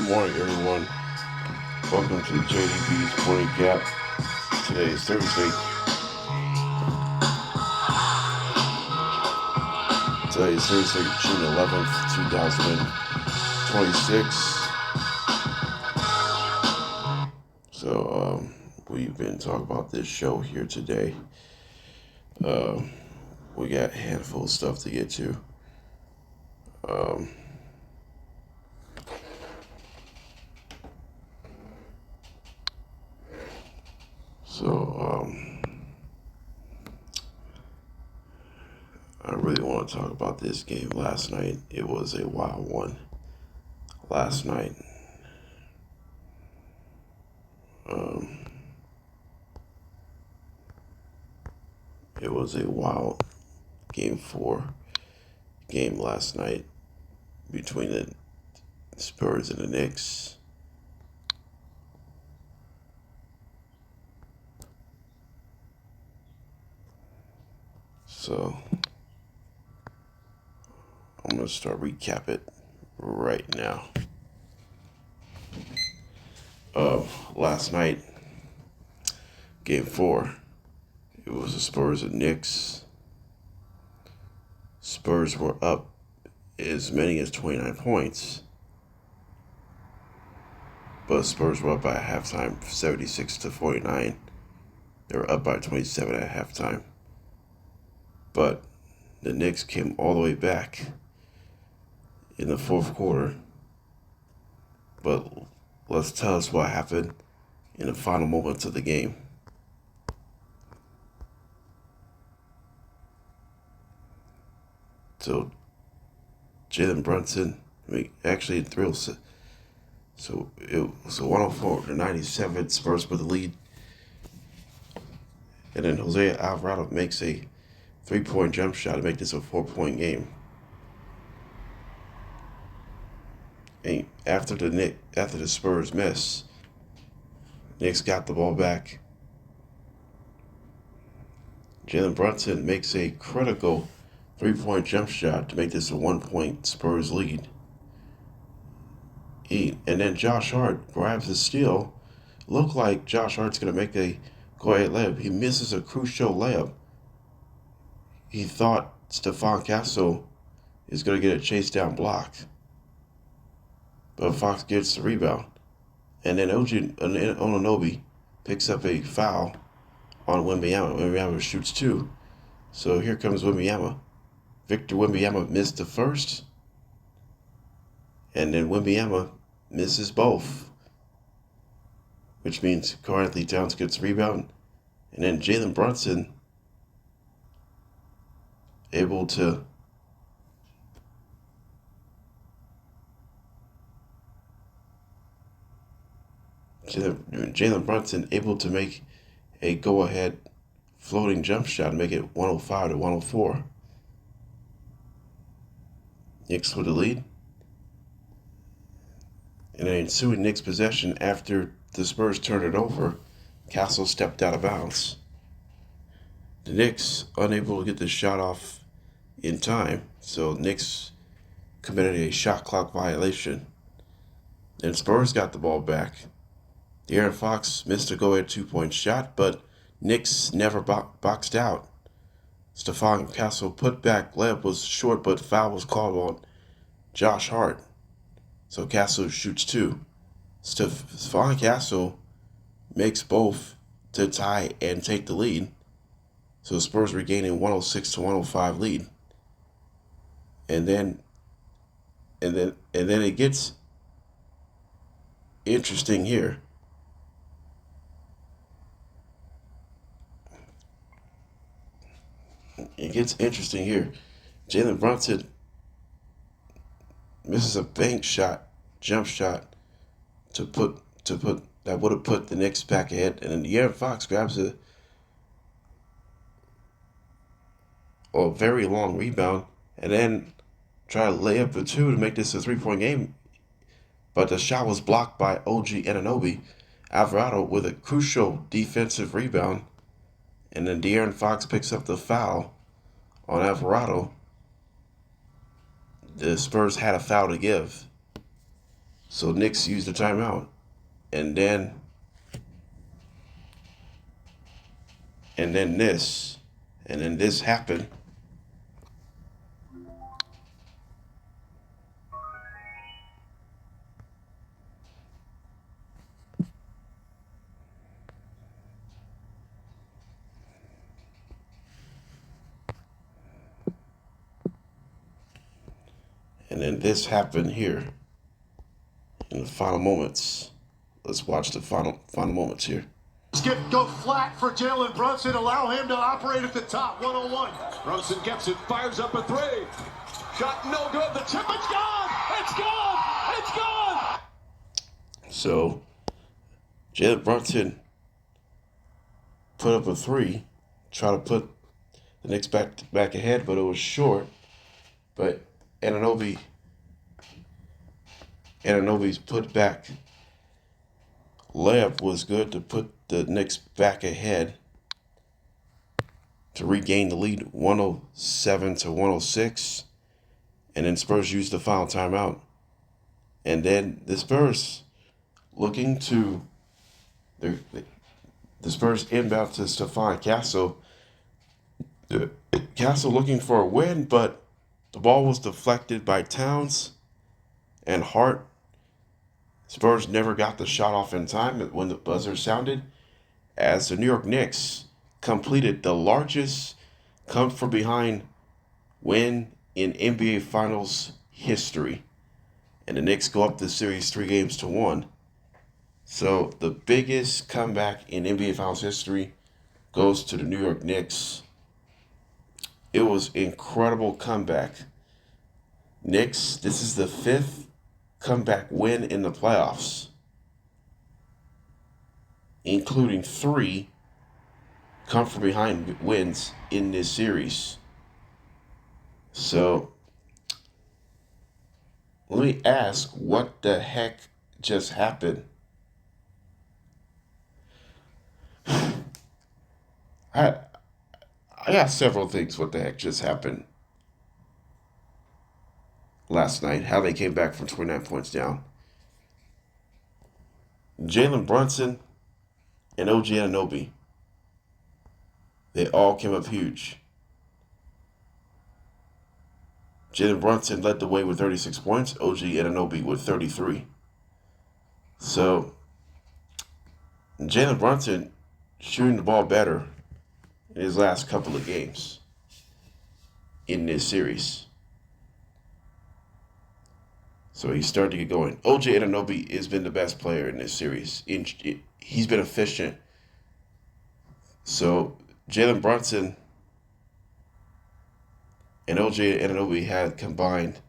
morning, everyone. Welcome to JDB's Morning Gap. Today is Thursday. June 11th, 2026. We've been talking about this show here today. We got a handful of stuff to get to. Um, so, I really want to talk about this game last night. It was a wild one last night. It was a wild game 4 game last night between the Spurs and the Knicks. So I'm going to start recap it right now. Last night, game 4, it was the Spurs and Knicks. Spurs were up as many as 29 points. But Spurs were up by halftime 76-49. They were up by 27 at halftime. But the Knicks came all the way back in the fourth quarter. But let's tell us what happened in the final moments of the game. So Jalen Brunson, actually in thrills. So it was a 104-97. Spurs with the lead. And then Jose Alvarado makes a 3-point jump shot to make this a 4-point game. And after the Spurs miss, Knicks got the ball back. Jalen Brunson makes a critical 3-point jump shot to make this a 1-point Spurs lead. And then Josh Hart grabs the steal. Looked like Josh Hart's going to make a go-ahead layup. He misses a crucial layup. He thought Stephon Castle is going to get a chase down block. But Fox gets the rebound. And then OG Anunoby picks up a foul on Wembanyama. Wembanyama shoots 2. So here comes Wembanyama. Victor Wembanyama missed the first. And then Wembanyama misses both. Which means Karl-Anthony Towns gets the rebound. And then Jalen Brunson able to make a go-ahead floating jump shot and make it 105-104. Knicks with the lead. In an ensuing Knicks possession, after the Spurs turned it over, Castle stepped out of bounds. The Knicks unable to get the shot off in time, so Knicks committed a shot clock violation. Then Spurs got the ball back. De'Aaron Fox missed a go-ahead 2-point shot, but Knicks never boxed out. Stephon Castle put-back layup was short, but foul was called on Josh Hart. So Castle shoots 2. Stephon Castle makes both to tie and take the lead. So Spurs regaining 106-105 lead. And then it gets interesting here. Jalen Brunson misses a bank shot, jump shot, to put that would have put the Knicks back ahead, and then De'Aaron Fox grabs a very long rebound, and then try to lay up the 2 to make this a 3-point game. But the shot was blocked by OG Anunoby. Alvarado with a crucial defensive rebound, and then De'Aaron Fox picks up the foul on Alvarado. The Spurs had a foul to give. So Knicks used the timeout, and then this happened. And then this happened here in the final moments. Let's watch the final moments here. Go flat for Jalen Brunson. Allow him to operate at the top. 101. Brunson gets it. Fires up a three. Shot no good. The tip. It's gone. It's gone. It's gone. So Jalen Brunson put up a three, try to put the Knicks back ahead, but it was short. But Anunoby's put back layup was good to put the Knicks back ahead to regain the lead 107 to 106. And then Spurs used the final timeout. And then the Spurs looking to the Spurs inbound to Stephon Castle. Castle looking for a win, but the ball was deflected by Towns and Hart. Spurs never got the shot off in time when the buzzer sounded, as the New York Knicks completed the largest come-from-behind win in NBA Finals history. And the Knicks go up the series 3-1. So the biggest comeback in NBA Finals history goes to the New York Knicks. It was an incredible comeback. Knicks, this is the 5th comeback win in the playoffs, including 3 come-from-behind wins in this series. So let me ask, what the heck just happened? I got several things. What the heck just happened last night? How they came back from 29 points down. Jalen Brunson and OG Anunoby, they all came up huge. Jalen Brunson led the way with 36 points. OG Anunoby with 33. So Jalen Brunson shooting the ball better in his last couple of games in this series. So he's starting to get going. OG Anunoby has been the best player in this series. He's been efficient. So Jalen Brunson and OG Anunoby had combined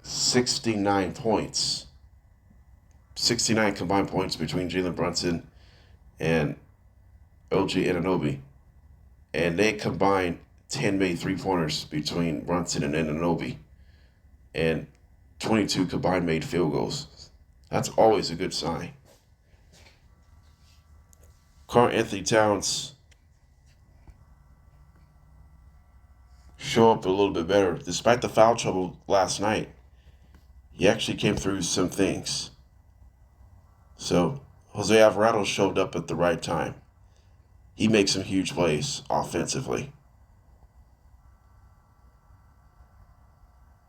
69 points. 69 combined points between Jalen Brunson and OG Anunoby. And they combined 10 made three-pointers between Brunson and Anunoby. And 22 combined made field goals. That's always a good sign. Karl Anthony Towns show up a little bit better. Despite the foul trouble last night, he actually came through some things. So Jose Alvarado showed up at the right time. He makes some huge plays offensively.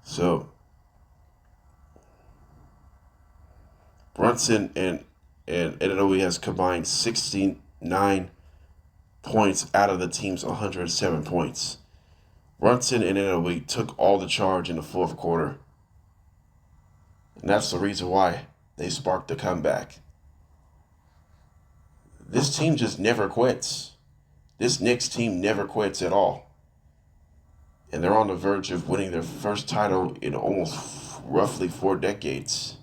So Brunson and Anunoby has combined 69 points out of the team's 107 points. Brunson and Anunoby took all the charge in the fourth quarter. And that's the reason why they sparked the comeback. This team just never quits. This Knicks team never quits at all. And they're on the verge of winning their first title in almost roughly 4 decades.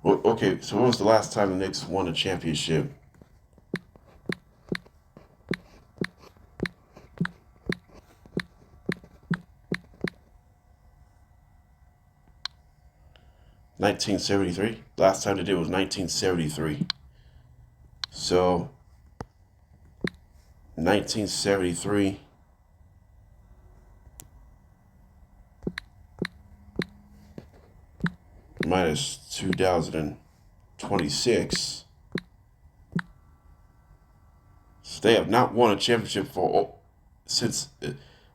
Okay, so when was the last time the Knicks won a championship? (1973). Last time they did was 1973. So 1973 minus 2026. So they have not won a championship since.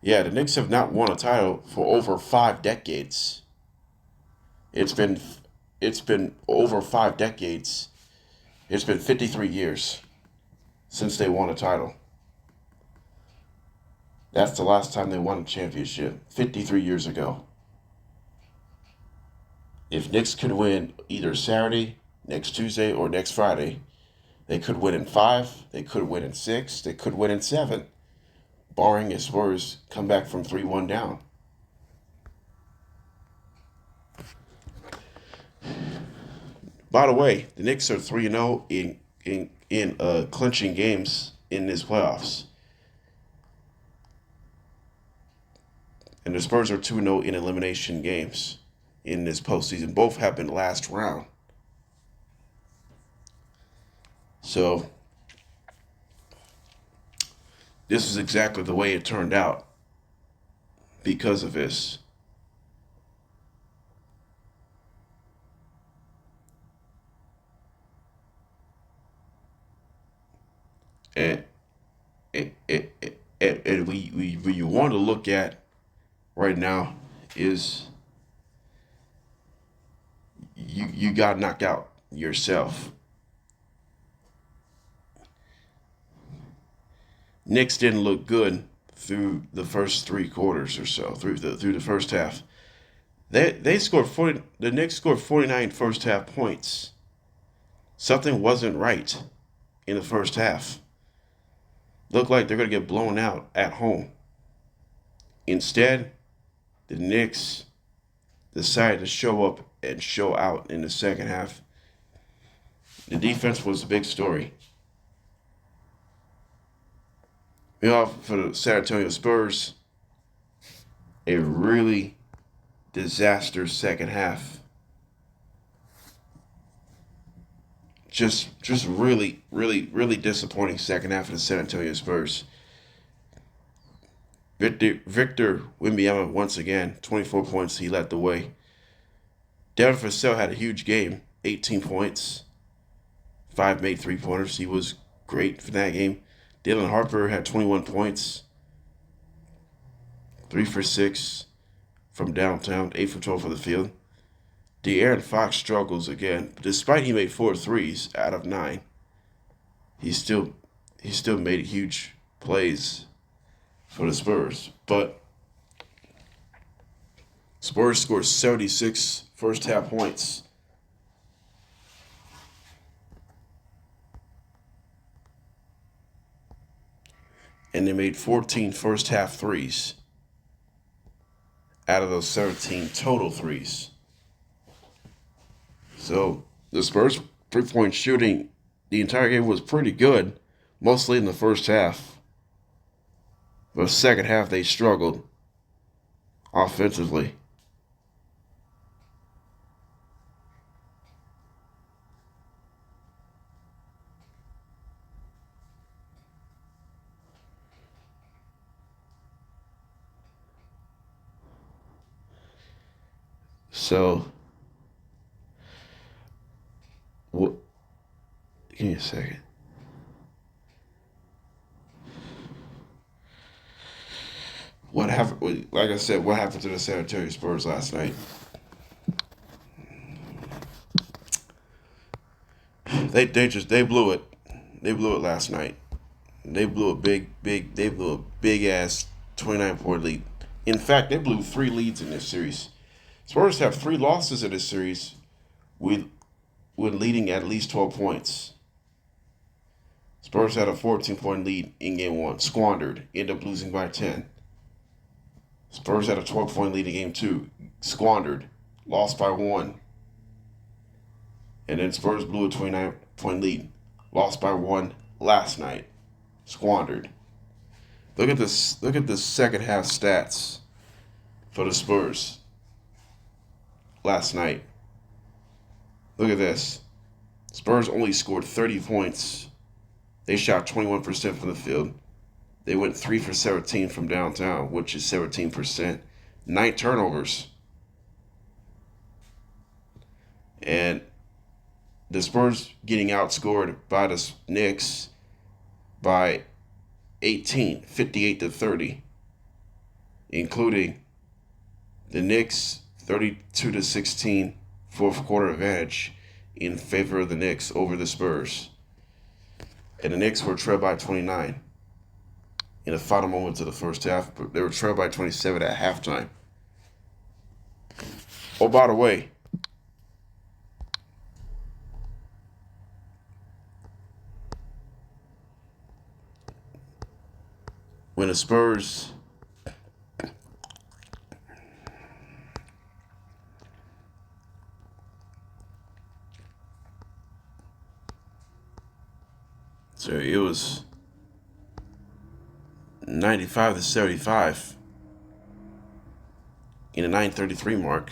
Yeah, the Knicks have not won a title for over 5 decades. It's been over 5 decades. It's been 53 years since they won a title. That's the last time they won a championship, 53 years ago. If Knicks could win either Saturday, next Tuesday, or next Friday, they could win in 5, they could win in 6, they could win in 7, barring if Spurs come back from 3-1 down. By the way, the Knicks are 3-0 in clinching games in this playoffs. And the Spurs are 2-0 in elimination games in this postseason. Both happened last round. So, this is exactly the way it turned out because of this. And we you want to look at right now is you got knocked out yourself. Knicks didn't look good through the first 3 quarters or so, through the first half. They scored 40. The Knicks scored 49 first half points. Something wasn't right in the first half. Looked like they're going to get blown out at home. Instead, the Knicks decided to show up and show out in the second half. The defense was the big story. Meanwhile, for the San Antonio Spurs, a really disaster second half. Just really, really, really disappointing second half of the San Antonio Spurs. Victor Wembanyama, once again, 24 points. He led the way. Devin Vassell had a huge game, 18 points, 5 made 3-pointers. He was great for that game. Dylan Harper had 21 points, 3 for 6 from downtown, 8 for 12 for the field. De'Aaron Fox struggles again. Despite he made 4 threes out of 9, he still made huge plays for the Spurs. But Spurs scored 76 first half points. And they made 14 first half threes out of those 17 total threes. So the Spurs 3-point shooting the entire game was pretty good, mostly in the first half. But the second half they struggled offensively. So, give me a second. What happened? Like I said, what happened to the San Antonio Spurs last night? They blew it. They blew it last night. They blew a big ass 29-point lead. In fact, they blew 3 leads in this series. Spurs have 3 losses in this series with leading at least 12 points. Spurs had a 14-point lead in game 1, squandered, ended up losing by 10. Spurs had a 12-point lead in game 2, squandered, lost by 1. And then Spurs blew a 29-point lead, lost by 1 last night, squandered. Look at this. Look at the second half stats for the Spurs last night. Look at this. Spurs only scored 30 points. They shot 21% from the field. They went 3 for 17 from downtown, which is 17%. 9 turnovers. And the Spurs getting outscored by the Knicks by 18, 58-30, including the Knicks 32-16 fourth quarter advantage in favor of the Knicks over the Spurs. And the Knicks were trailed by 29 in the final moments of the first half, but they were trailed by 27 at halftime. Oh, by the way, when the Spurs so it was 95-75 in the 9:33 mark.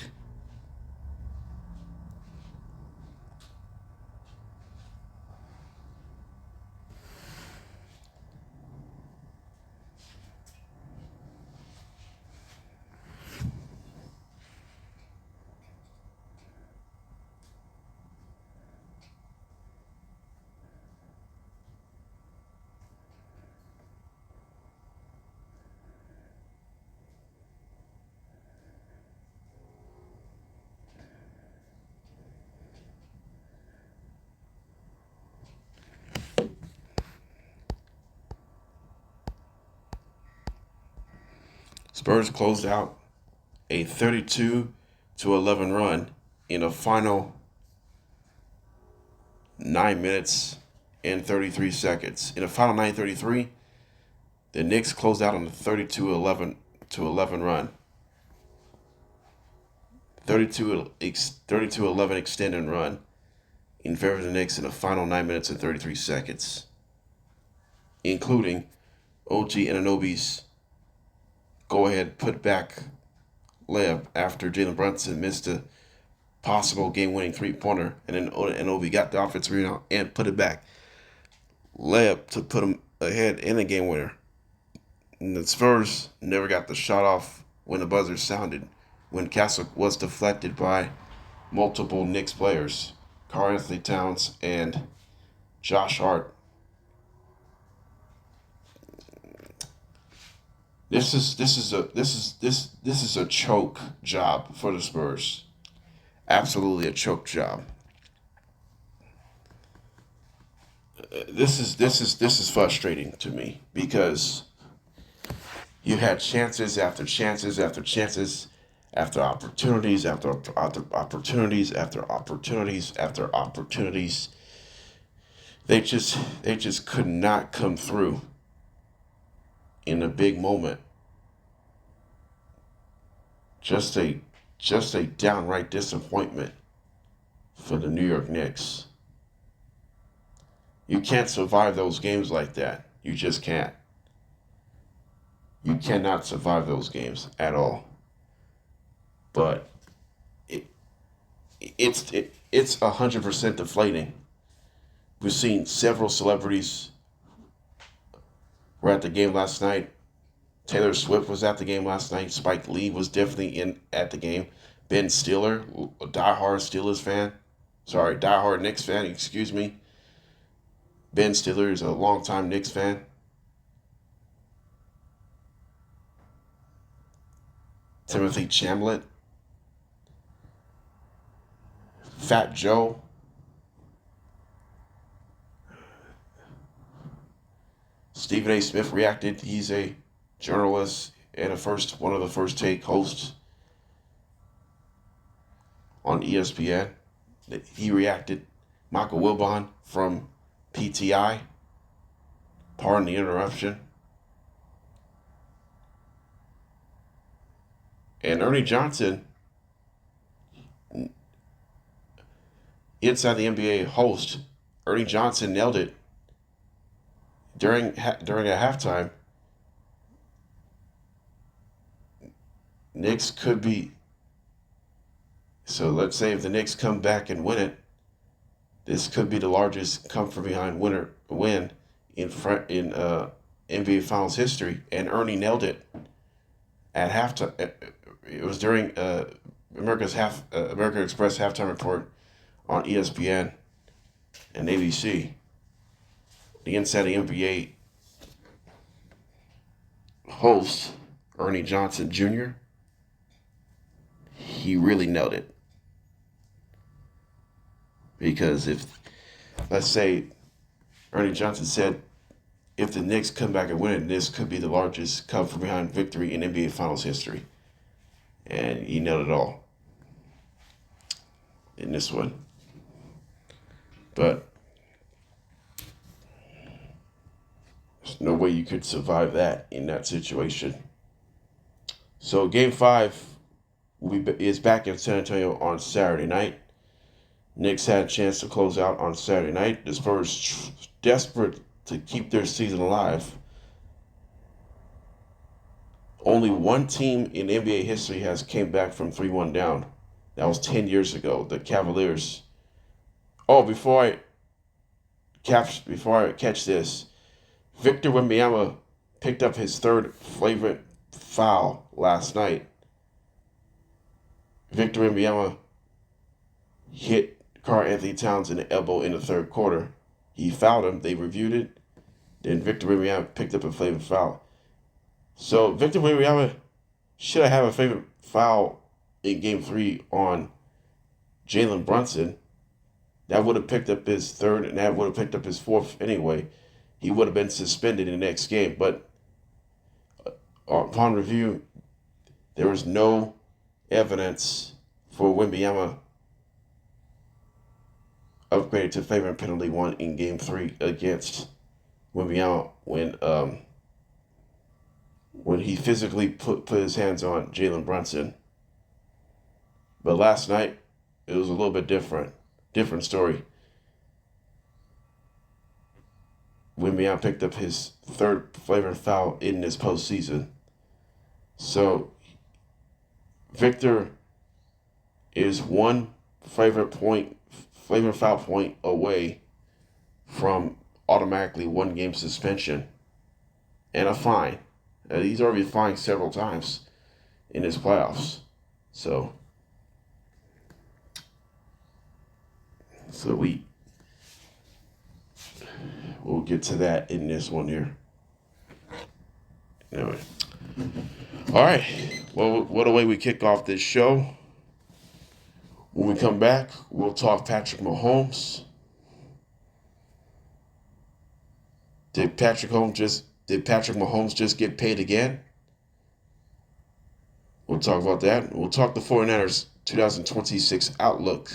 Spurs closed out a 32-11 run in the final 9 minutes and 33 seconds. In the final 9:33, the Knicks closed out on a 32-11 run. 32-11 extended run in favor of the Knicks in the final 9 minutes and 33 seconds, including OG Anunoby's go-ahead put-back layup after Jalen Brunson missed a possible game-winning three-pointer, and then Anunoby got the offensive rebound and put it back. Layup to put him ahead in a game winner. And the Spurs never got the shot off when the buzzer sounded, when Castle was deflected by multiple Knicks players, Karl-Anthony Towns and Josh Hart. This is a choke job for the Spurs. Absolutely a choke job. This is frustrating to me because you had chances after chances after chances after opportunities after opportunities after opportunities after opportunities. They just could not come through in a big moment. Just a downright disappointment for the New York Knicks. You can't survive those games like that. You just can't. You cannot survive those games at all. But it's 100% deflating. We've seen several celebrities were at the game last night. Taylor Swift was at the game last night. Spike Lee was definitely at the game. Ben Stiller, a diehard Steelers fan. Sorry, diehard Knicks fan, excuse me. Ben Stiller is a longtime Knicks fan. Timothy Chamlet. Fat Joe. Stephen A. Smith reacted. He's a journalist and one of the first take hosts on ESPN. He reacted. Michael Wilbon from PTI. Pardon the interruption. And Ernie Johnson, Inside the NBA host, Ernie Johnson nailed it during a halftime. Knicks could be. So let's say if the Knicks come back and win it, this could be the largest come from behind win in NBA Finals history, and Ernie nailed it at halftime. It was during American Express halftime report on ESPN and ABC. The Inside the NBA host, Ernie Johnson Jr., he really nailed it. Because if, let's say, Ernie Johnson said, if the Knicks come back and win it, this could be the largest come from behind victory in NBA Finals history. And he nailed it all in this one. But there's no way you could survive that in that situation. So Game 5 is back in San Antonio on Saturday night. Knicks had a chance to close out on Saturday night. The Spurs desperate to keep their season alive. Only one team in NBA history has came back from 3-1 down. That was 10 years ago. The Cavaliers. Oh, before I catch this, Victor Wembanyama picked up his third flagrant foul last night. Victor Wembanyama hit Karl Anthony Towns in the elbow in the third quarter. He fouled him. They reviewed it. Then Victor Wembanyama picked up a flagrant foul. So Victor Wembanyama should have had a favorite foul in Game 3 on Jalen Brunson. That would have picked up his third, and that would have picked up his fourth anyway. He would have been suspended in the next game. But upon review, there was no evidence for Wembanyama upgraded to favorite penalty one in Game 3 against Wembanyama when he physically put his hands on Jalen Brunson. But last night, it was a little bit different story. Wembanyama picked up his third flagrant foul in this postseason. So Victor is one flagrant foul point away from automatically 1 game suspension and a fine. He's already fined several times in his playoffs. So we'll get to that in this one here. Anyway. All right. Well, what a way we kick off this show. When we come back, we'll talk Patrick Mahomes. Did Patrick Mahomes just get paid again? We'll talk about that. We'll talk the 49ers 2026 outlook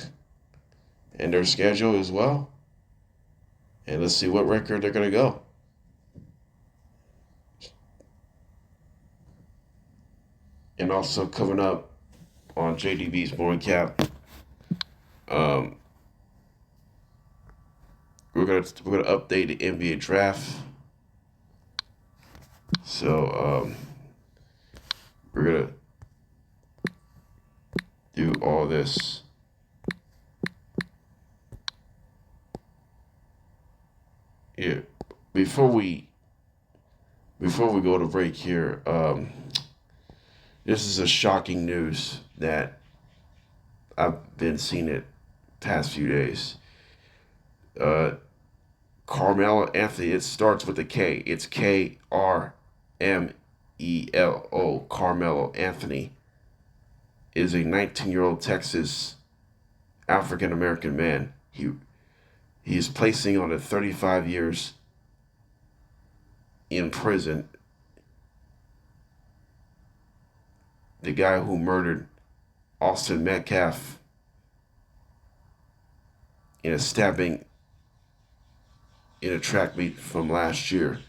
and their schedule as well. And let's see what record they're going to go. And also coming up on JDB's morning cap, we're gonna update the NBA draft. So we're gonna do all this. Yeah. Before we go to break here, this is a shocking news that I've been seeing it past few days. Karmelo Anthony, it starts with a K. It's Krmelo. Karmelo Anthony is a 19-year-old Texas African-American man. He is placing on 35 years in prison. The guy who murdered Austin Metcalf in a stabbing in a track meet from last year.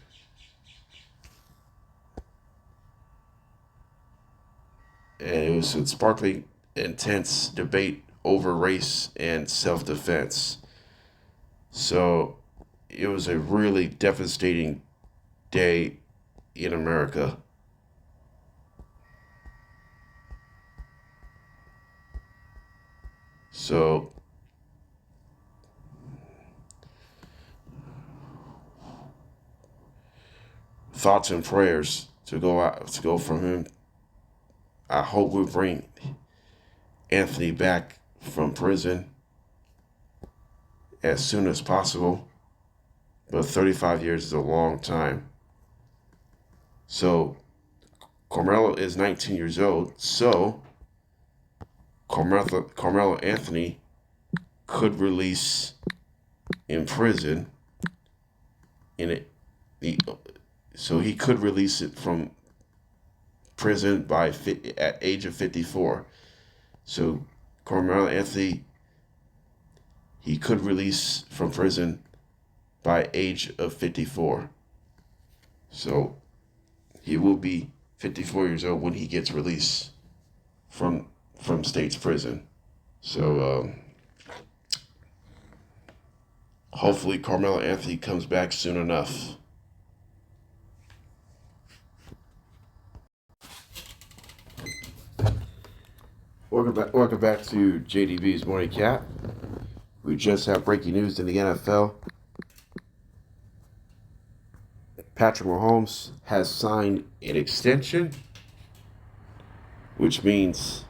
And it was a sparkling, intense debate over race and self-defense. So it was a really devastating day in America. So thoughts and prayers to go from him. I hope we bring Anthony back from prison as soon as possible. But 35 years is a long time. So Karmelo is 19 years old. So Karmelo Anthony could release in prison so he could release it from prison at age of 54. So Karmelo Anthony, he could release from prison by age of 54. So he will be 54 years old when he gets released from state's prison. So hopefully Karmelo Anthony comes back soon enough. Welcome back to JDB's Morning Cap. We just have breaking news in the NFL. Patrick Mahomes has signed an extension, which means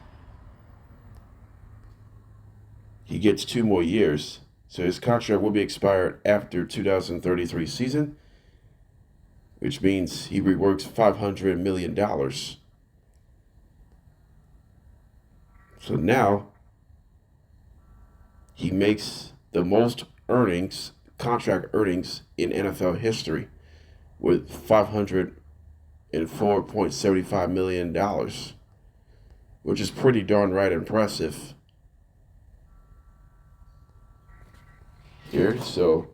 he gets 2 more years. So his contract will be expired after 2033 season, which means he reworks $500 million. So now he makes the most contract earnings in NFL history with $504.75 million, which is pretty darn right impressive. Here, so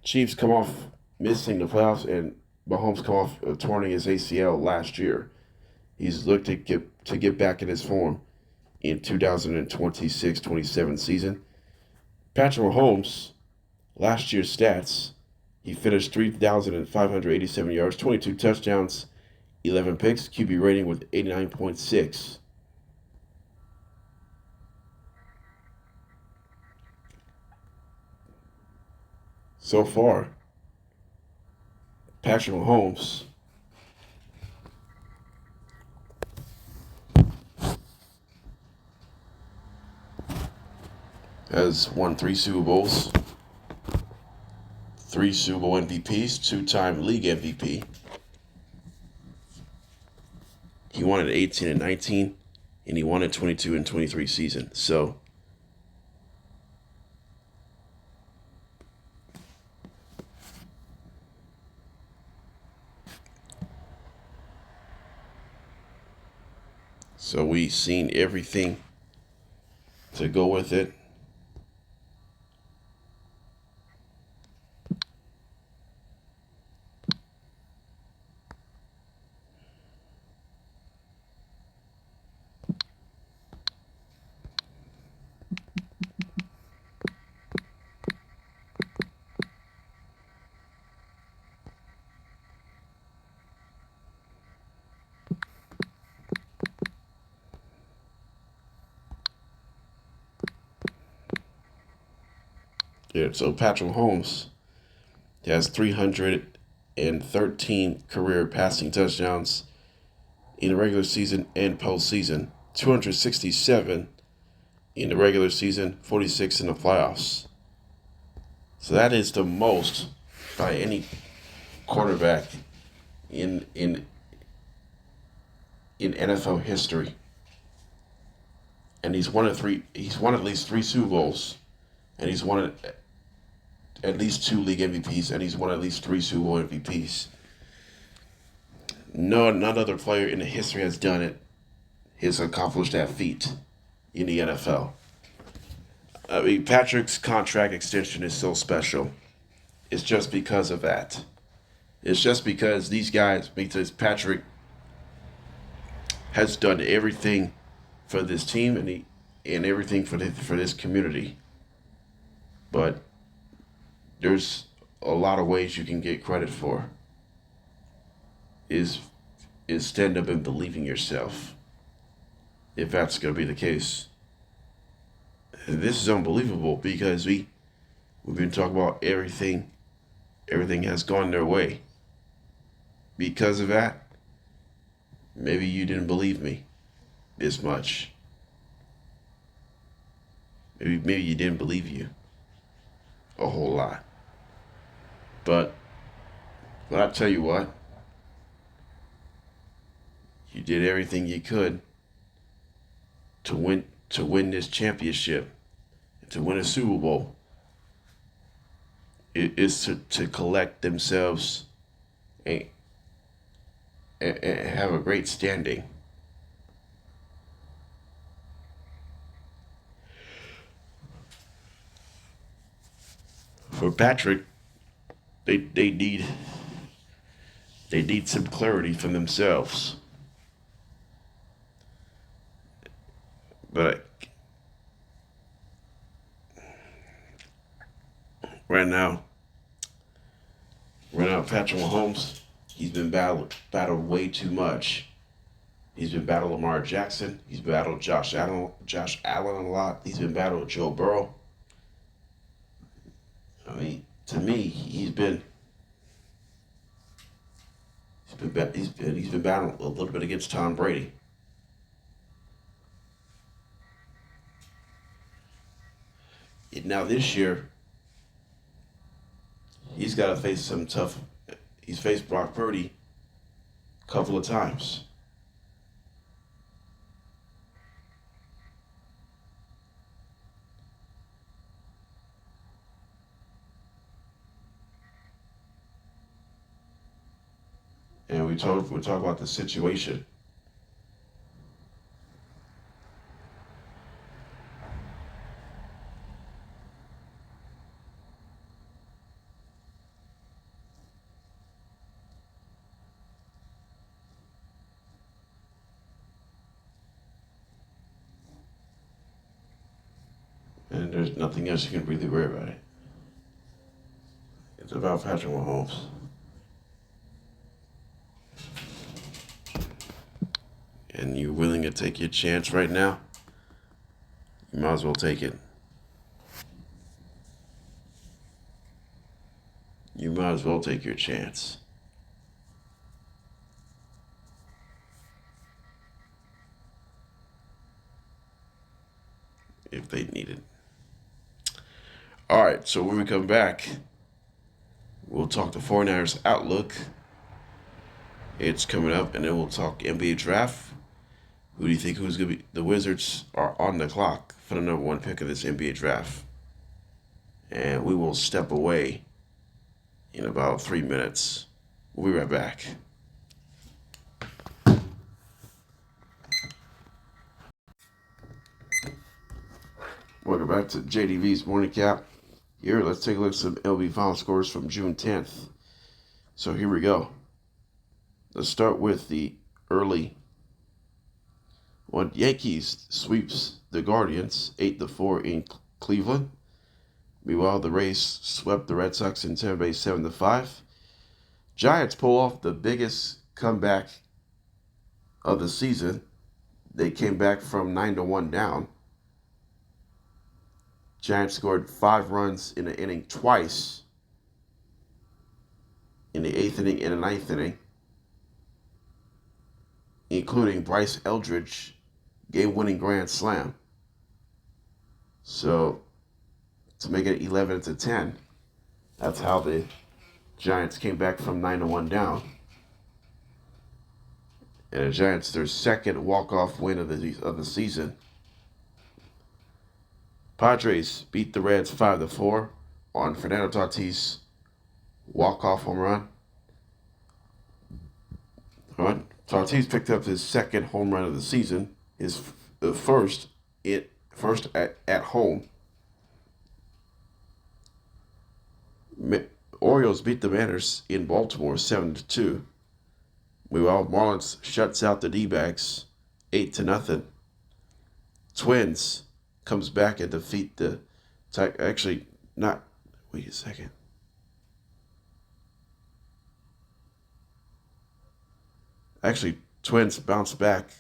Chiefs come off missing the playoffs, and Mahomes come off torn his ACL last year. He's looked to get back in his form in 2026-27 season. Patrick Mahomes, last year's stats, he finished 3,587 yards, 22 touchdowns, 11 picks, QB rating with 89.6. So far, Patrick Mahomes has won 3 Super Bowls, 3 Super Bowl MVPs, 2-time league MVP. He won in 18 and 19, and he won in 22 and 23 season. So we've seen everything to go with it. Yeah, so Patrick Mahomes has 313 career passing touchdowns in the regular season and postseason, 267 in the regular season, 46 in the playoffs. So that is the most by any quarterback in NFL history. And he's won at least 3 Super Bowls, and he's won at least 2 league MVPs, and he's won at least 3 Super Bowl MVPs. None other player in the history has done it, has accomplished that feat in the NFL. I mean, Patrick's contract extension is so special. It's just because of that. It's just because because Patrick has done everything for this team and everything for this community. But there's a lot of ways you can get credit for. Is stand up and believe in yourself. If that's going to be the case. This is unbelievable because we've been talking about everything. Everything has gone their way. because of that, maybe you didn't believe me this much. Maybe you didn't believe you a whole lot. But I tell you what, you did everything you could to win this championship, to win a Super Bowl. It is to collect themselves and, and have a great standing. For Patrick, they need some clarity from themselves. But right now, Patrick Mahomes, he's been battled way too much. He's been battled Lamar Jackson. He's battled Josh Allen a lot. He's been battled Joe Burrow. I mean, to me, he's been battling a little bit against Tom Brady. And now this year, he's got to face some tough. He's faced Brock Purdy a couple of times. And we talk about the situation. And there's nothing else you can really worry about it. It's about Patrick Mahomes. And you're willing to take your chance right now, you might as well take it. You might as well take your chance. If they need it. All right, so when we come back, we'll talk the 49ers outlook. It's coming up, and then we'll talk NBA draft. Who do you think who's going to be? The Wizards are on the clock for the number one pick of this NBA draft. And we will step away in about 3 minutes. We'll be right back. Welcome back to JDB's Morning Cap. Here, let's take a look at some LB final scores from June 10th. So here we go. Let's start with the early one. Yankees sweeps the Guardians 8-4 in Cleveland. Meanwhile, the Rays swept the Red Sox in Tampa Bay 7-5. Giants pull off the biggest comeback of the season. They came back from 9-1 down. Giants scored 5 runs in the inning twice. In the 8th inning and the 9th inning, including Bryce Eldridge game-winning grand slam. So, to make it 11-10, that's how the Giants came back from 9-1 down. And the Giants, their second walk-off win of the season. Padres beat the Reds 5-4 on Fernando Tatis walk-off home run. Tatis picked up his second home run of the season, his first at home. Orioles beat the Mariners in Baltimore 7-2. Meanwhile, Marlins shuts out the D-backs 8-0. Twins comes back and defeat the wait a second. Actually, Twins bounce back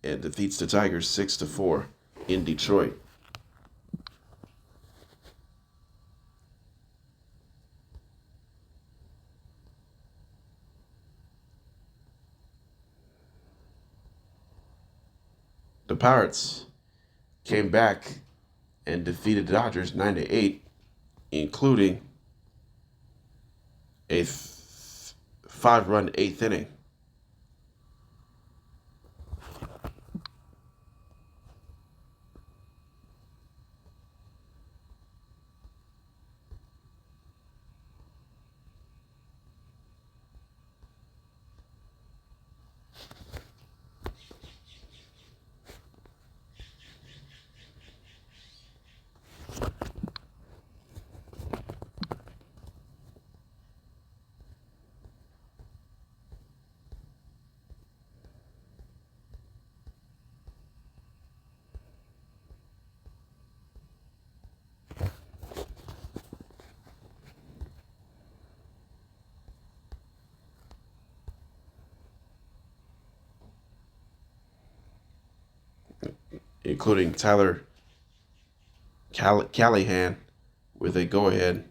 and defeats the Tigers 6-4 in Detroit. the Pirates came back and defeated the Dodgers 9-8, including a 5-run eighth inning. Including Tyler Callahan with a go-ahead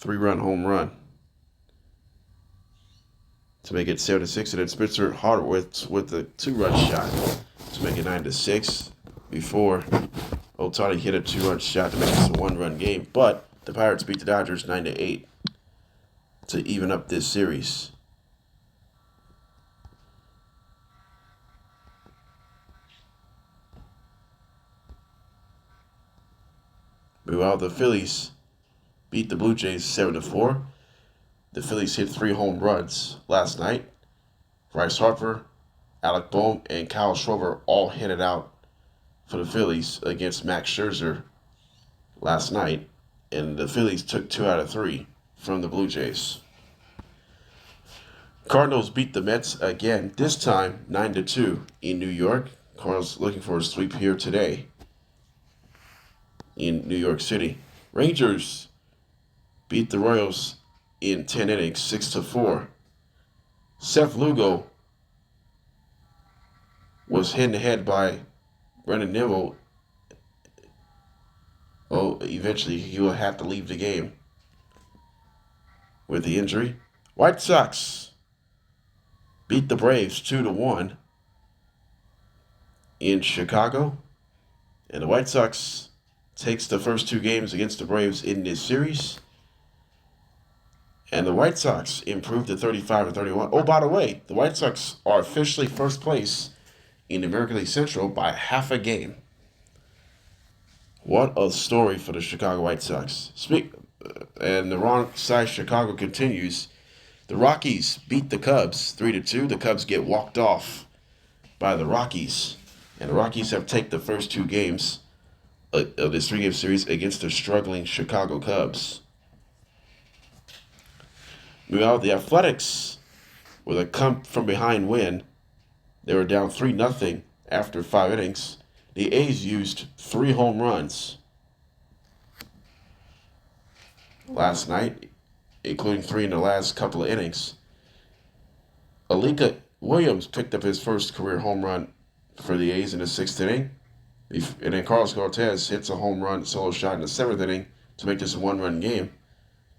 3-run home run to make it 7-6, and then Spencer Hardwitz with a 2-run shot to make it 9-6 before Ohtani hit a 2-run shot to make this a 1-run game. But the Pirates beat the Dodgers 9-8 to even up this series. Meanwhile, the Phillies beat the Blue Jays 7-4. The Phillies hit 3 home runs last night. Bryce Harper, Alec Bohm, and Kyle Schwarber all hit it out for the Phillies against Max Scherzer last night. And the Phillies took 2 out of 3 from the Blue Jays. Cardinals beat the Mets again, this time 9-2 in New York. Cardinals looking for a sweep here today in New York City. Rangers beat the Royals in 10 innings, 6-4. Seth Lugo was hit in the head by Brendan Nimmo. Eventually he will have to leave the game with the injury. White Sox beat the Braves 2-1 in Chicago. And the White Sox takes the first 2 games against the Braves in this series. And the White Sox improved to 35-31. Oh, by the way, the White Sox are officially first place in the American League Central by half a game. What a story for the Chicago White Sox. And the wrong side Chicago continues. The Rockies beat the Cubs 3-2. The Cubs get walked off by the Rockies. And the Rockies have taken the first 2 games of this 3-game series against the struggling Chicago Cubs. Meanwhile, the Athletics, with a come-from-behind win, they were down 3-0 after 5 innings. The A's used 3 home runs last night, including 3 in the last couple of innings. Alika Williams picked up his first career home run for the A's in the 6th inning. And then Carlos Cortez hits a home run solo shot in the 7th inning to make this a 1-run game.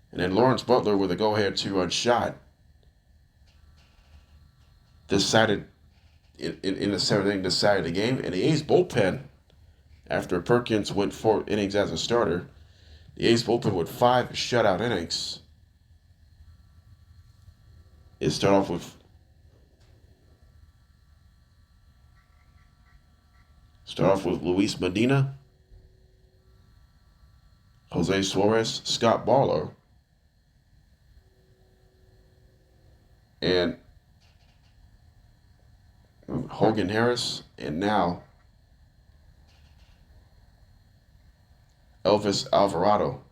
And then Lawrence Butler with a go-ahead 2-run shot decided in the 7th inning, decided the game. And the A's bullpen, after Perkins went 4 innings as a starter, the A's bullpen with 5 shutout innings. It started off with Luis Medina, Jose Suarez, Scott Barlow, and Hogan Harris, and now Elvis Alvarado.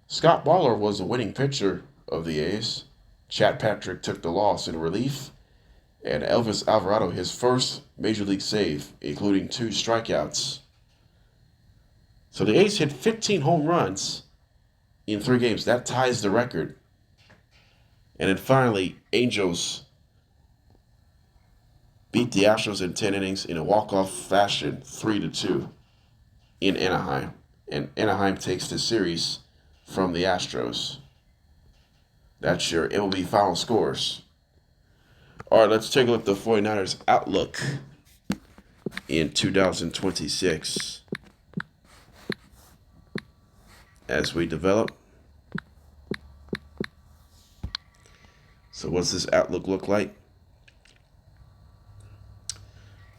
Scott Barlow was the winning pitcher of the A's. Chad Patrick took the loss in relief. And Elvis Alvarado, his first Major League save, including 2 strikeouts. So the A's hit 15 home runs in 3 games. That ties the record. And then finally, Angels beat the Astros in 10 innings in a walk-off fashion, 3-2 in Anaheim. And Anaheim takes the series from the Astros. That's your MLB final scores. All right, let's take a look at the 49ers outlook in 2026 as we develop. So what's this outlook look like?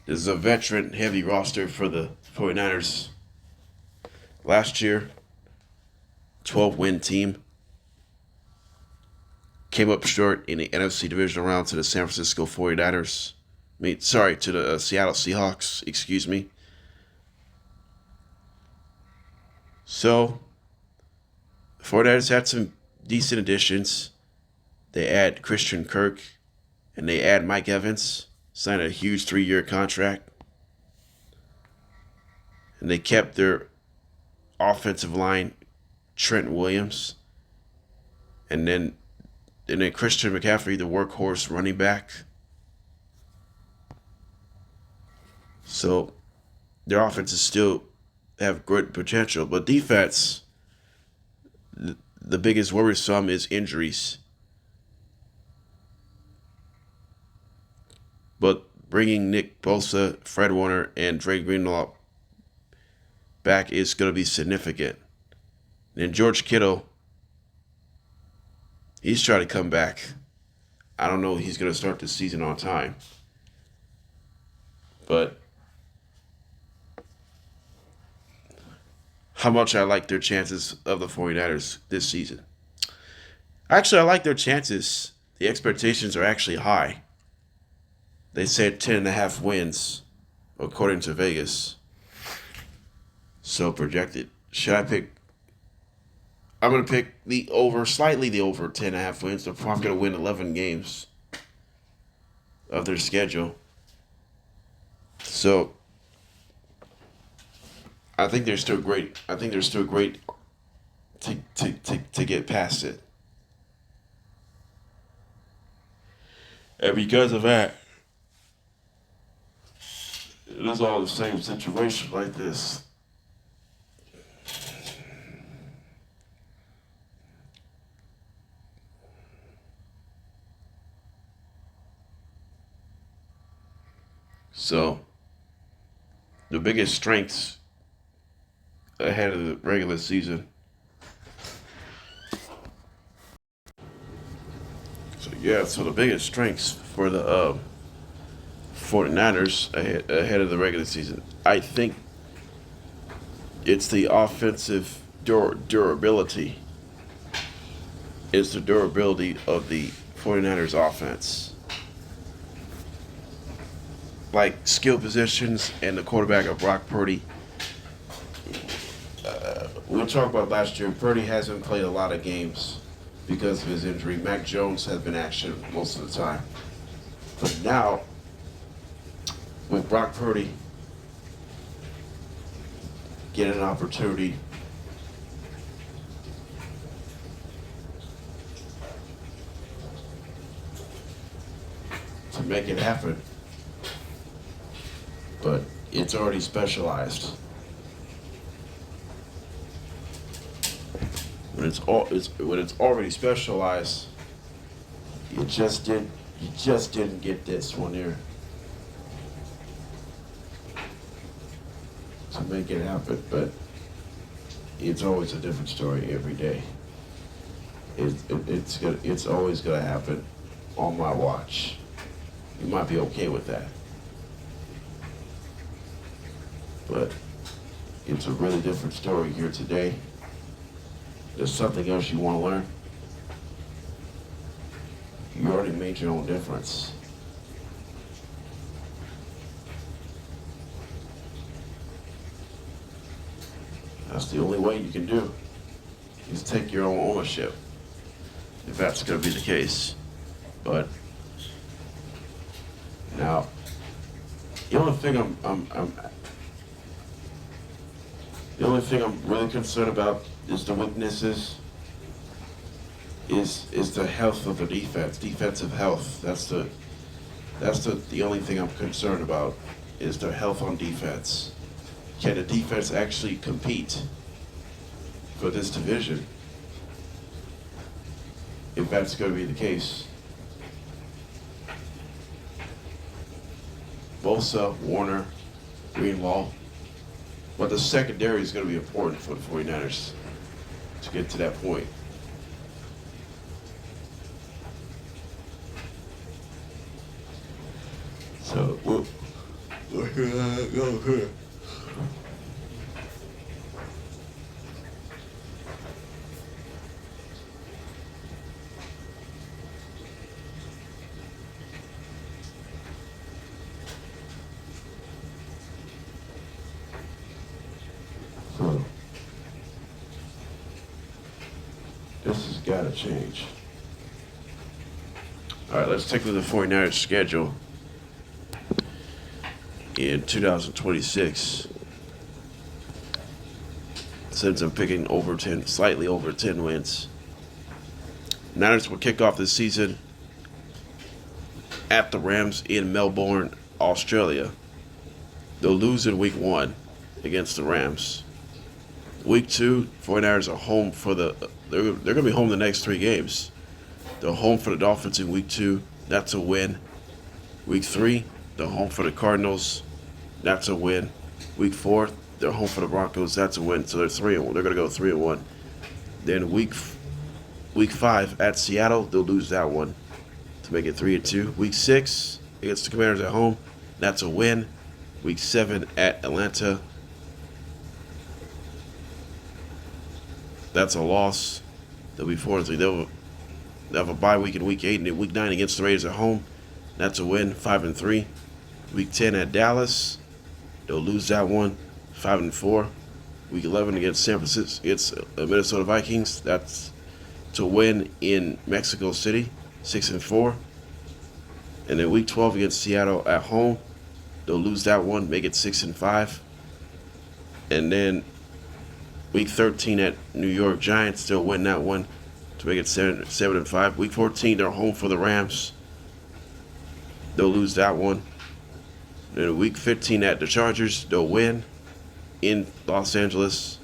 This is a veteran-heavy roster for the 49ers. Last year, 12-win team. Came up short in the NFC divisional round to the San Francisco 49ers. To the Seattle Seahawks, excuse me. So, 49ers had some decent additions. They add Christian Kirk, and they add Mike Evans, signed a huge 3-year contract. And they kept their offensive line, Trent Williams, and then Christian McCaffrey, the workhorse running back. So their offenses still have great potential, but defense, the biggest worrisome is injuries. But bringing Nick Bosa, Fred Warner, and Dre Greenlaw back is going to be significant. And George Kittle, he's trying to come back. I don't know if he's going to start the season on time. But how much I like their chances of the 49ers this season. Actually, I like their chances. The expectations are actually high. They said 10.5 wins, according to Vegas. So projected. Should I pick? I'm going to pick slightly the over 10.5 wins. They're probably going to win 11 games of their schedule. So, I think they're still great. I think they're still great to get past it. And because of that, it is all the same situation like this. So, the biggest strengths ahead of the regular season. So the biggest strengths for the 49ers ahead of the regular season, I think it's the offensive durability. It's the durability of the 49ers offense. Like skill positions and the quarterback of Brock Purdy. We'll talk about last year. Purdy hasn't played a lot of games because of his injury. Mac Jones has been action most of the time. But now, with Brock Purdy getting an opportunity to make it happen, but it's already specialized. When it's already specialized, you just didn't get this one here to make it happen. But it's always a different story every day. It's always gonna happen on my watch. You might be okay with that, but it's a really different story here today. There's something else you want to learn? You already made your own difference. That's the only way you can do, is take your own ownership, if that's going to be the case. But now, the only thing I'm really concerned about is the weaknesses, is the health of the defense, defensive health. That's the only thing I'm concerned about, is their health on defense. Can the defense actually compete for this division? If that's going to be the case. Bosa, Warner, Greenlaw. But the secondary is going to be important for the 49ers to get to that point. So, we'll go here. So, this has got to change. All right, let's take a look at the 49ers schedule in 2026. Since I'm picking over 10, slightly over 10 wins. Niners will kick off this season at the Rams in Melbourne, Australia. They'll lose in week 1 against the Rams. Week 2, 49ers are home for they're going to be home the next 3 games. They're home for the Dolphins in week 2. That's a win. Week 3, they're home for the Cardinals. That's a win. Week 4, they're home for the Broncos. That's a win. So they're 3-1. They're going to go 3-1. Then week 5 at Seattle, they'll lose that one to make it 3-2. Week 6 against the Commanders at home. That's a win. Week 7 at Atlanta. That's a loss. They'll be 4-3. They'll have a bye week in week 8, and then week 9 against the Raiders at home. That's a win, 5-3. Week 10 at Dallas. They'll lose that one, 5-4. Week 11 against San Francisco, against the Minnesota Vikings. That's to win in Mexico City, 6-4. And then week 12 against Seattle at home. They'll lose that one, make it 6-5. And then week 13 at New York Giants, they'll win that one to make it 7-5. Week 14, they're home for the Rams. They'll lose that one. Then week 15 at the Chargers, they'll win in Los Angeles.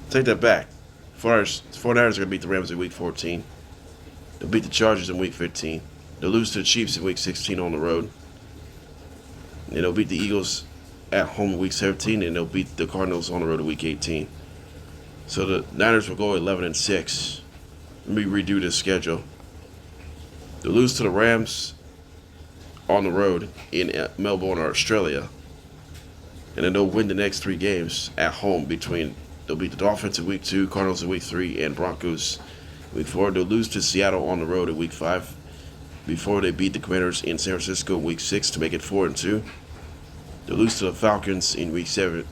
Take that back. 49ers are going to beat the Rams in week 14. They'll beat the Chargers in week 15. They'll lose to the Chiefs in week 16 on the road. And they'll beat the Eagles at home in week 17, and they'll beat the Cardinals on the road in week 18. So the Niners will go 11-6. Let me redo this schedule. They'll lose to the Rams on the road in Melbourne, Australia. And then they'll win the next 3 games at home they'll beat the Dolphins in week 2, Cardinals in week 3, and Broncos week 4. They'll lose to Seattle on the road in week 5 before they beat the Commanders in San Francisco in week 6 to make it 4-2. They'll lose to the Falcons in week 7,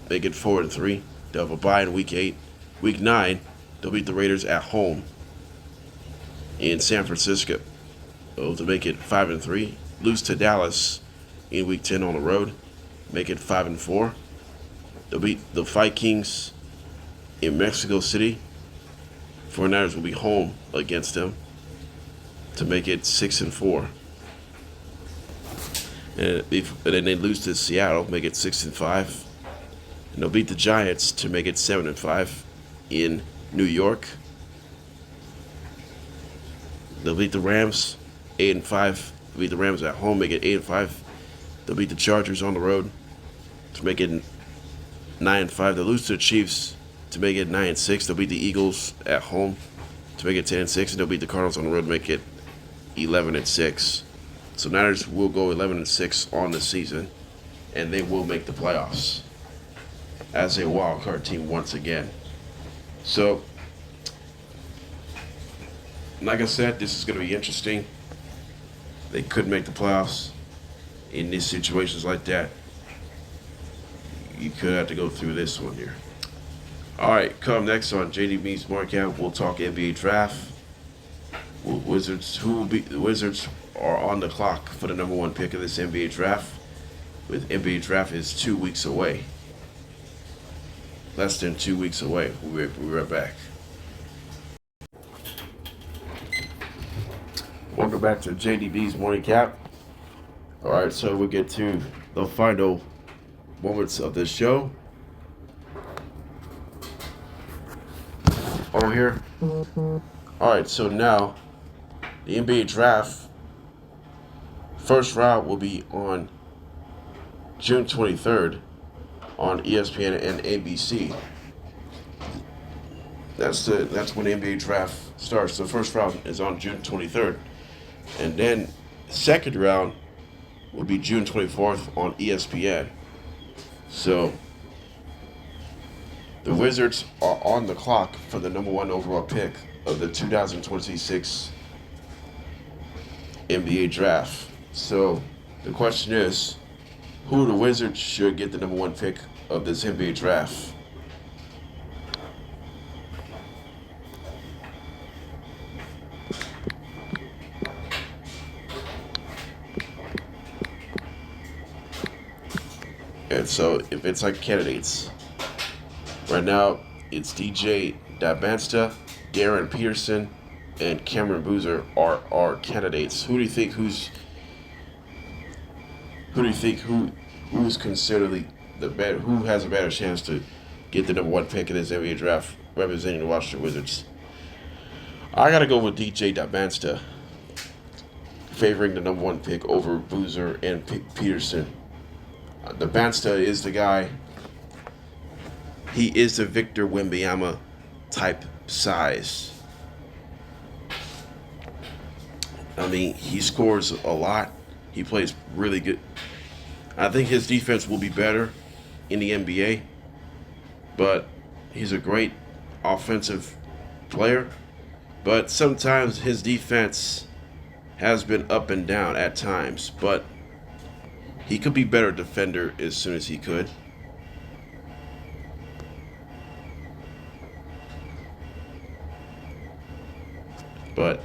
make it 4-3. They'll have a bye in week 8. Week 9, they'll beat the Raiders at home in San Francisco to make it 5-3. Lose to Dallas in week 10 on the road, make it 5-4. They'll beat the Vikings in Mexico City. 49ers will be home against them to make it 6-4. And then they lose to Seattle, make it 6-5. And they'll beat the Giants to make it 7-5 in New York. They'll beat the Rams 8-5. They'll beat the Rams at home, make it 8-5. They'll beat the Chargers on the road to make it 9-5. They'll lose to the Chiefs to make it 9-6. They'll beat the Eagles at home to make it 10-6, and they'll beat the Cardinals on the road to make it 11-6. So Niners will go 11-6 on the season, and they will make the playoffs as a wild card team once again. So, like I said, this is going to be interesting. They could make the playoffs in these situations like that. You could have to go through this one here. All right, come next on JDB's Market, we'll talk NBA draft. The Wizards are on the clock for the number 1 pick of this NBA draft. With NBA draft is 2 weeks away. Less than 2 weeks away. We'll be right back. Welcome back to JDB's Morning Cap. All right, so we get to the final moments of this show. Over here. All right, so now The NBA draft first round will be on June 23rd on ESPN and ABC. That's when the NBA draft starts. The first round is on June 23rd, and then second round will be June 24th on ESPN. So the Wizards are on the clock for the number 1 overall pick of the 2026 NBA draft. So the question is, who the Wizards should get the number 1 pick of this NBA draft? And so if it's like candidates, right now it's DJ Dybansta, Darren Peterson, and Cameron Boozer are candidates. Who do you think who's considered the better, who has a better chance to get the number 1 pick in this NBA draft representing the Washington Wizards? I gotta go with DJ Dybansta, favoring the number 1 pick over Boozer and Peterson. Dybansta is the guy. He is the Victor Wembanyama type size. I mean, he scores a lot. He plays really good. I think his defense will be better in the NBA, but he's a great offensive player. But sometimes his defense has been up and down at times, but he could be better defender as soon as he could. But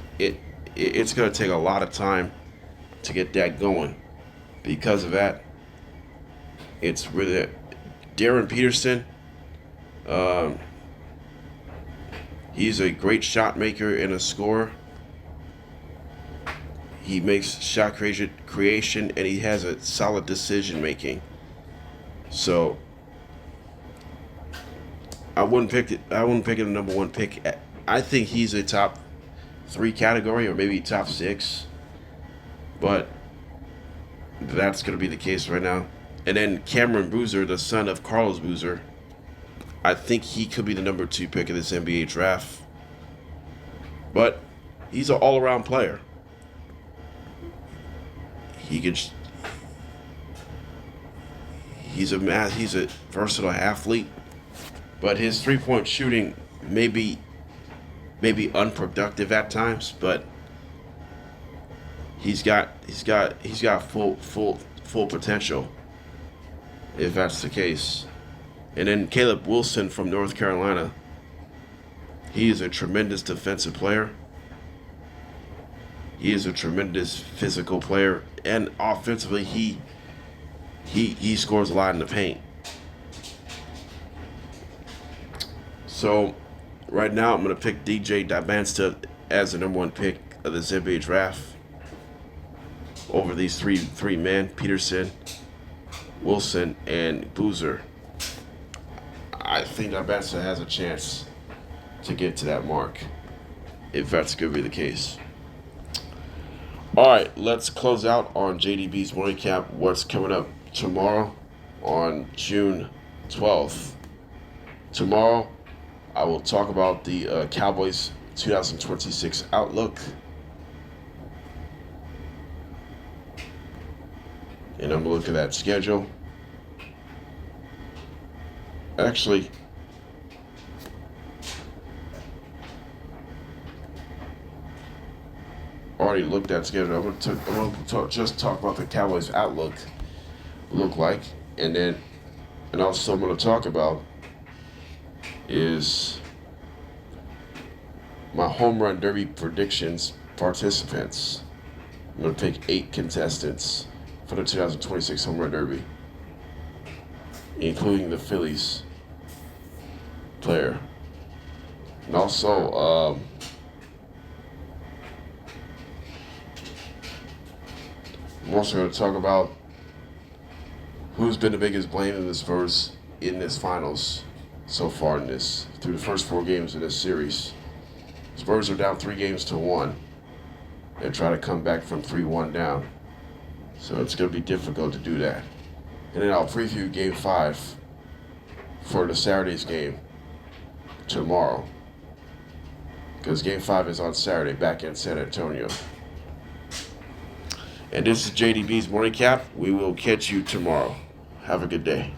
it's going to take a lot of time to get that going. Because of that, it's really Darren Peterson. He's a great shot maker and a scorer. He makes shot creation, and he has a solid decision making. So I wouldn't pick it. I wouldn't pick it a number 1 pick. I think he's a top 3 category, or maybe top 6. But that's going to be the case right now. And then Cameron Boozer, the son of Carlos Boozer, I think he could be the number 2 pick of this NBA draft. But he's an all-around player. He's a versatile athlete, but his 3-point shooting may be unproductive at times, but he's got full potential, if that's the case. And then Caleb Wilson from North Carolina. He is a tremendous defensive player. He is a tremendous physical player, and offensively he scores a lot in the paint. So right now I'm going to pick DJ Dybansta as the number 1 pick of this NBA draft over these three men: Peterson, Wilson, and Boozer. I think Dybansta has a chance to get to that mark, if that's going to be the case. All right, let's close out on JDB's morning cap. What's coming up tomorrow on June 12th? Tomorrow, I will talk about the Cowboys 2026 outlook. And I'm going to look at that schedule. Actually, already looked at schedule. I'm going to just talk about the Cowboys outlook look like, and also I'm going to talk about is my home run derby predictions participants. I'm going to pick 8 contestants for the 2026 home run derby, including the Phillies player, and also I'm also going to talk about who's been the biggest blame in the Spurs in this finals so far through the first 4 games of this series. Spurs are down 3-1. and try to come back from 3-1 down. So it's going to be difficult to do that. And then I'll preview Game 5 for the Saturday's game tomorrow. Because Game 5 is on Saturday back in San Antonio. And this is JDB's Morning Cap. We will catch you tomorrow. Have a good day.